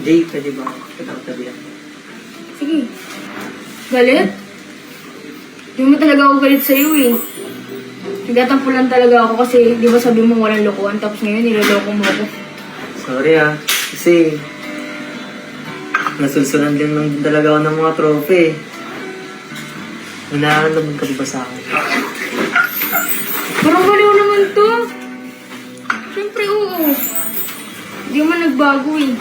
Jay, pwede ba kitang-tabihan? Sige. Galit? Hindi mo talaga ako galit sa'yo eh. Nagtatampo lang talaga ako kasi di ba sabi mo walang lokohan tapos ngayon niloloko mo ako. Sorry kasi nasulsulan din lang talaga ako ng mga trophy. Hinahanap ka ba sa akin? Parang baliw naman to. Siyempre oo. Hindi man nagbago eh.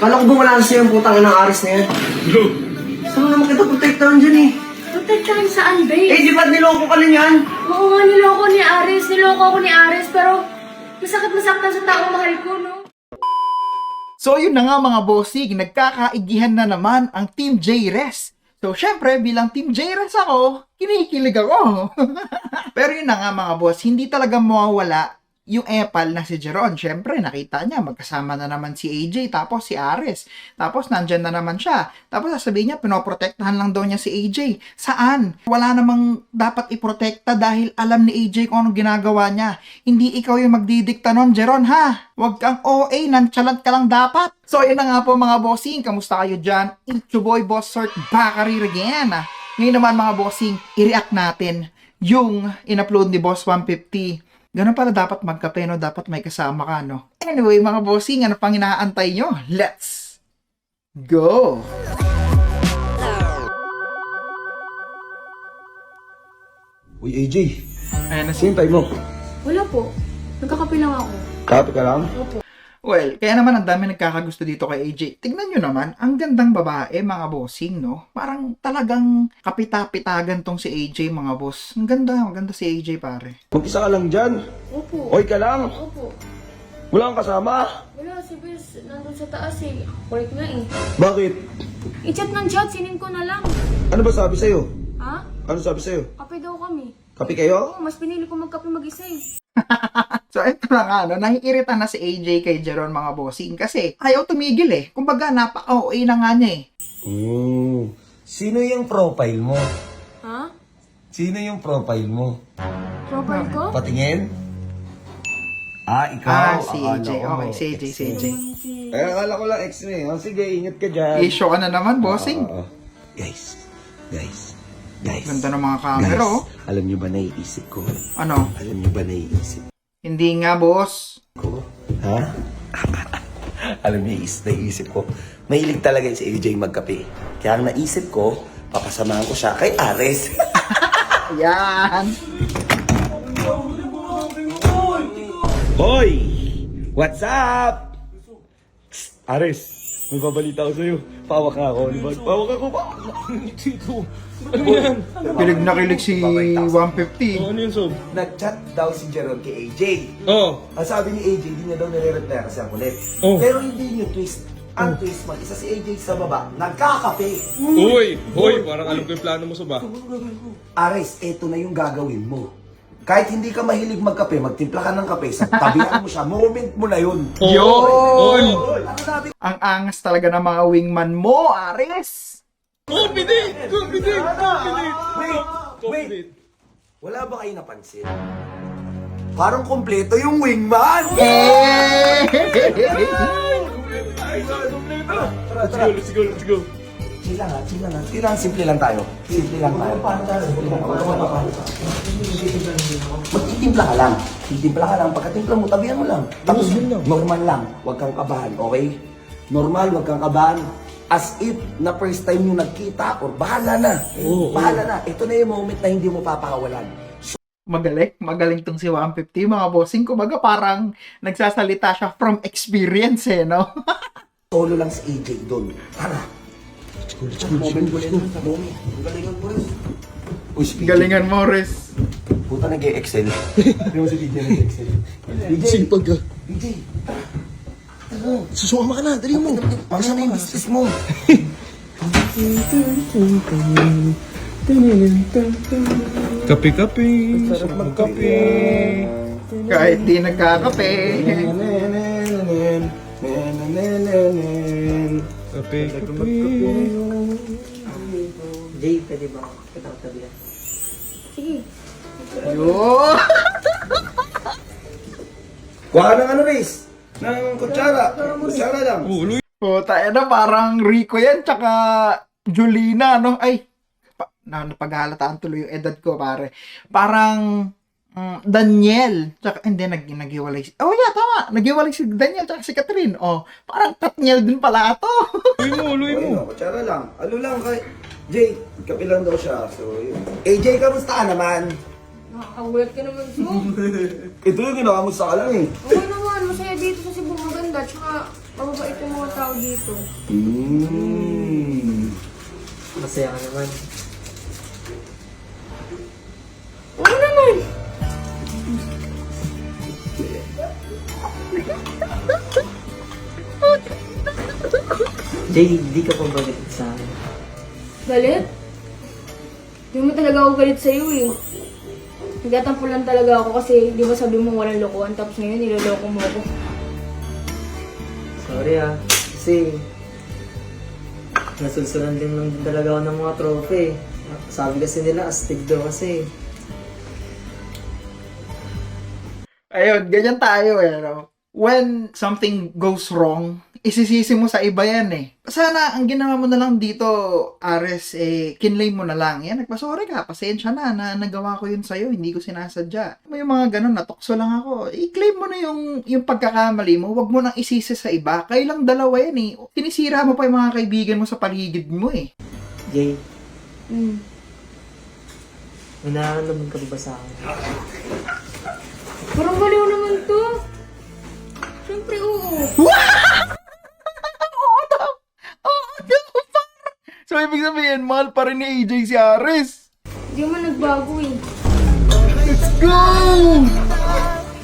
Kala ko ba wala na sa'yo yung putang inang Aris na yan? Saan mo naman kita protektahan dyan eh? Protektahan saan, babe? Eh, di ba't niloko ka na yan? Oo nga, niloko ni Aris. Niloko ako ni Aris pero masakit-masaktan sa taong mahal ko, no? So yun na nga mga bossing, nagkakaigihan na naman ang Team J-Res. So syempre bilang Team J-Res ako, kinikilig ako. Pero yun na nga mga boss, hindi talaga mawawala yung epal na si Jeron. Syempre nakita niya, magkasama na naman si AJ tapos si Ares. Tapos nandyan na naman siya. Tapos sasabihin niya, pinoprotektahan lang daw niya si AJ. Saan? Wala namang dapat iprotekta dahil alam ni AJ kung anong ginagawa niya. Hindi ikaw yung magdidikta nun, Jeron, ha? Huwag kang OA, nonchalant ka lang dapat. So, yun na nga po mga bossing. Kamusta kayo dyan? It's your boy, Boss Sort, back again. Ngayon naman mga bossing, i-react natin yung in-upload ni Boss 150. Ganun pala dapat magkape, no? Dapat may kasama ka, no? Anyway, mga bossing, ano pang inaantay nyo? Let's go! Uy, AJ. Ayan na Sintay mo. Wala po. Nagkakape lang ako. Kapi ka lang? Opo. Well, kaya naman ang dami nagkakagusto dito kay AJ. Tignan nyo naman, ang gandang babae, mga bossing, no? Parang talagang kapita-pitagan tong si AJ, mga boss. Ang ganda si AJ, pare. Mag-isa ka lang dyan. Opo. Oy ka lang. Opo. Wala kang kasama. Wala, si Bes, nandun sa taas eh. Kulit nga eh. Bakit? I-chat ng chat, sinin ko na lang. Ano ba sabi sa'yo? Ha? Ano sabi sa'yo? Kape daw kami. Kapi kayo? Oo, mas pinili ko magkape mag-isa eh. So, ito na nga, no? Naiirita na si AJ kay Jeron, mga bossing. Kasi ayaw tumigil eh. Kumbaga, napaka-OA na nga niya eh. Sino yung profile mo? Ha? Sino yung profile mo? Profile ko? Patingin? Ikaw. Si Akala AJ. ko, Okay, si AJ, si AJ. Eh, akala ko lang ex mo eh. Sige, ingat ka dyan. I-show ka na naman, bossing. Guys. Ganda ng mga camera, oh. Alam niyo ba naiisip ko? Ano? Alam niyo ba naiisip Hindi nga, boss. ko? Ha? Alam niyo, naiisip ko. Mahilig talaga si AJ magkape. Kaya ang naisip ko, papasamahan ko siya kay Ares. Yan. Hoy! What's up? Ares, may babalita ko sa'yo. Pawak nga ako, diba? Pawak ako ba? Dito. Ano yan? Kilig na kilig si 150. Ano yun, Sob? Nag-chat daw si Jeron kay AJ. Ang sabi ni AJ, di niya daw nire-reply kasi ang kulit. Pero hindi niyo twist. Ang twist, mag-isa si AJ sa baba, nagkakape. Uy, parang alam ko yung plano mo, Sob, ah. Ares, eto na yung gagawin mo. Kahit hindi ka mahilig magkape, magtimpla ka ng kape, sa tabihan mo siya, moment mo na yun. Yun! Ano sabi? Ang angas talaga ng mga wingman mo, Ares. Confident! Wait! Wala ba kayo napansin? Parang kompleto yung wingman! Eh! Let's go. Chill lang, simple lang tayo. Magtitimpla ka lang. Pagkatimpla mo, tabihan mo lang. Tapos, normal lang. Huwag kang kabahan, okay? Normal, huwag kang kabahan. As if na first time yung nagkita or bahala na. Bahala na. Ito na yung moment na hindi mo papakawalan. Magaling tong si 150, mga bossing. Kumbaga parang nagsasalita siya from experience eh, no? Solo lang si AJ doon. Tara. Let's go. Uy, si PJ. Galingan mo, Res. Puta nag-e-excel. Hindi mo si PJ nag-e-excel. Sipag ka. PJ. Susuma ka na, dali mo. Masa na yung business mo. Kape-kape. Sarap magkape. Kahit di nagkakape. Kape-kape. Jay, pwede ba kitang-tabihan? Sige. Yun! Kuha ka ng ano, Riz? Ng kutsara. Kutsara lang. Puta, na parang Rico yan, tsaka Julina, no? Ay, napaghahalataan tuloy yung edad ko, pare. Parang Daniel, tsaka, hindi, naghiwalay si, oh yeah, tama, naghiwalay si Daniel, tsaka si Catherine. Oh, parang Katniel din pala ito. Luy mo. Kutsara lang. Ano lang kay... Jay, kape lang daw siya. So, yun. AJ, kamusta ka naman? Nakakagulat ka naman, so. Ito yung kinakamusta ka lang eh. Okay naman, masaya dito sa Cebu, maganda. Tsaka, mababait yung mga tao dito. Masaya ka naman. Oo naman. Jay, di ka pa bagay sa akin. Galit? Di mo talaga ako galit sa'yo eh. Nagtatampo lang talaga ako kasi di ba sabi mo walang lokohan tapos ngayon niloloko mo ako. Sorry kasi nasulsulan din lang din talaga ako ng mga trophy. Sabi kasi nila, astig daw kasi. Ayun, ganyan tayo eh, no? When something goes wrong, isisisi mo sa iba yan eh. Sana ang ginawa mo na lang dito, Ares, kinlay mo na lang. Yan, nagpasorry ka, pasensya na nagawa ko yun sa'yo, hindi ko sinasadya. May mga ganun, natukso lang ako. I-claim mo na yung pagkakamali mo, wag mo nang isisi sa iba. Kayo lang dalawa yan eh. Sinisira mo pa yung mga kaibigan mo sa paligid mo eh. Jay, may nararamdaman ka ba sa akin? Parang baliw naman to. Siyempre oo. So, ibig sabihin, mahal pa rin ni AJ si Ares. Hindi man nagbago eh. Let's go!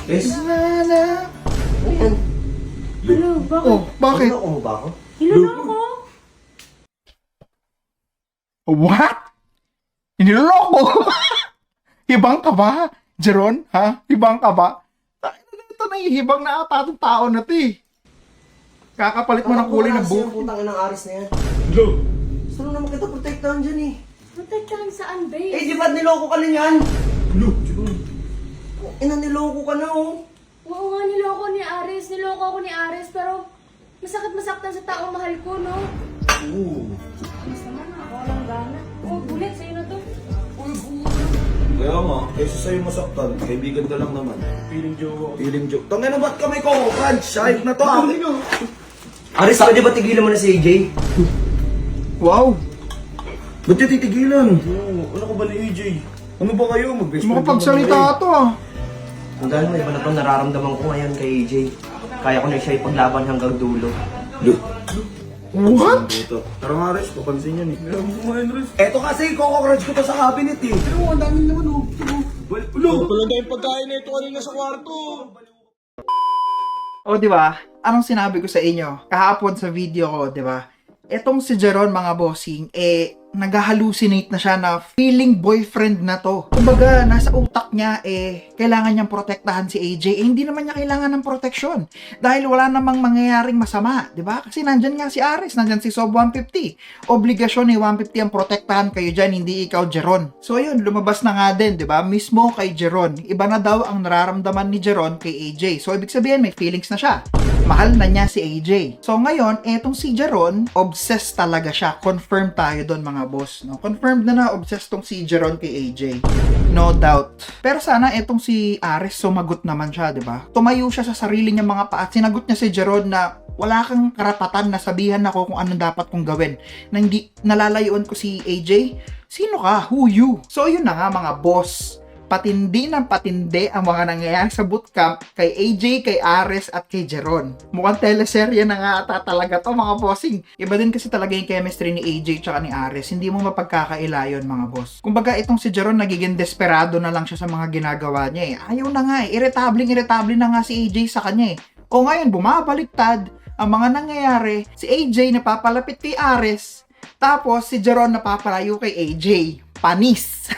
Riz, Sana. Hello, bakit? Oh, bakit? ano mo ba ako? Hilala ako. What? Iniloko? Hibang ka ba? Jeron, ha? Hibang ka ba? Ito na hibang na ata itong tao na ito eh. Kakapalit mo ng kulay ng Yung buhok. putang ng Aris na yan. Lo. Saan naman kita protektahan dyan eh? Protection saan, babe? Eh, di ba't niloko ka na yan? Lo. Niloko ka na oh. Oo nga, niloko ni Ares. Niloko ako ni Ares, pero masakit masaktan sa taong mahal ko, no? Mas naman, ako walang gana. Oh, bulit, sa'yo na to. Kaya nga, kaysa sa'yo masaktan, kaibigan ka lang naman. Feeling joke. Feeling joke. Tangin na ba't kami ko? Crunch, hype na to. Aris, pwede ba tigilan mo na si AJ? Wow! Ba't yung titigilan? Ano ka ba ni AJ? Ano ba kayo? Mag-best friend Makapagsalita ito ah. Ang dahil mo, iba na itong nararamdaman ko ngayon kay AJ. Kaya ko na siya ipaglaban hanggang dulo. What? Tara nga, Riz, papansin yan eh. Meron mo kumain, Riz. Eto kasi, koko-crunch ko to sa cabinet eh. Pero ang dami naman oh. Lo. Walang tayong pagkain na ito kanina sa kwarto. O, di ba? Anong sinabi ko sa inyo? Kahapon sa video ko, di ba? Etong si Jeron, mga bossing, nag-hallucinate na siya na feeling boyfriend na to. Kumbaga, nasa utak niya, kailangan niyang protektahan si AJ. Hindi naman niya kailangan ng proteksyon. Dahil wala namang mangyayaring masama, di ba? Kasi nandyan nga si Aris, nandyan si Sob 150. Obligasyon ni 150 ang protektahan kayo dyan, hindi ikaw, Jeron. So yun, lumabas na nga din, di ba? Mismo kay Jeron. Iba na daw ang nararamdaman ni Jeron kay AJ. So ibig sabihin, may feelings na siya. Mahal na niya si AJ. So ngayon, etong si Jeron, obsessed talaga siya. Confirm tayo doon, mga boss. No? Confirmed na obsessed tong si Jeron kay AJ. No doubt. Pero sana etong si Ares sumagot naman siya, di ba? Tumayo siya sa sarili niya mga paa at sinagot niya si Jeron na wala kang karapatan na sabihan ako kung ano dapat kong gawin. Na hindi nalalayuan ko si AJ. Sino ka? Who you? So yun na nga, mga boss. Patindi ng patindi ang mga nangyayari sa bootcamp kay AJ, kay Ares at kay Jeron. Mukhang teleserye na nga ata talaga to, mga bossing. Iba din kasi talaga yung chemistry ni AJ tsaka ni Ares. Hindi mo mapagkakaila yun, mga boss. Kumbaga itong si Jeron nagiging desperado na lang siya sa mga ginagawa niya eh. Ayaw na nga eh. Irritable na nga si AJ sa kanya eh. O ngayon, bumabaliktad ang mga nangyayari. Si AJ napapalapit kay Ares. Tapos si Jeron napapalayo kay AJ. Panis.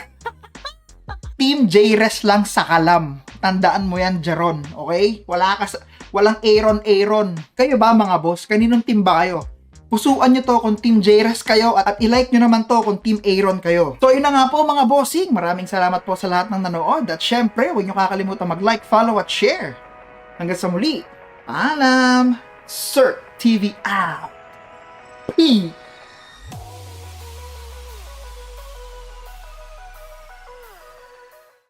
Team J-Res lang sa kalam. Tandaan mo yan, Jeron. Okay? Walang Aaron. Kayo ba, mga boss? Kaninong team ba kayo? Pusuan nyo to kung Team J-Res kayo at i-like nyo naman to kung Team Aaron kayo. So, yun na nga po, mga bossing. Maraming salamat po sa lahat ng nanood. At syempre, huwag nyo kakalimutan mag-like, follow at share. Hanggang sa muli, paalam! Sir TV out!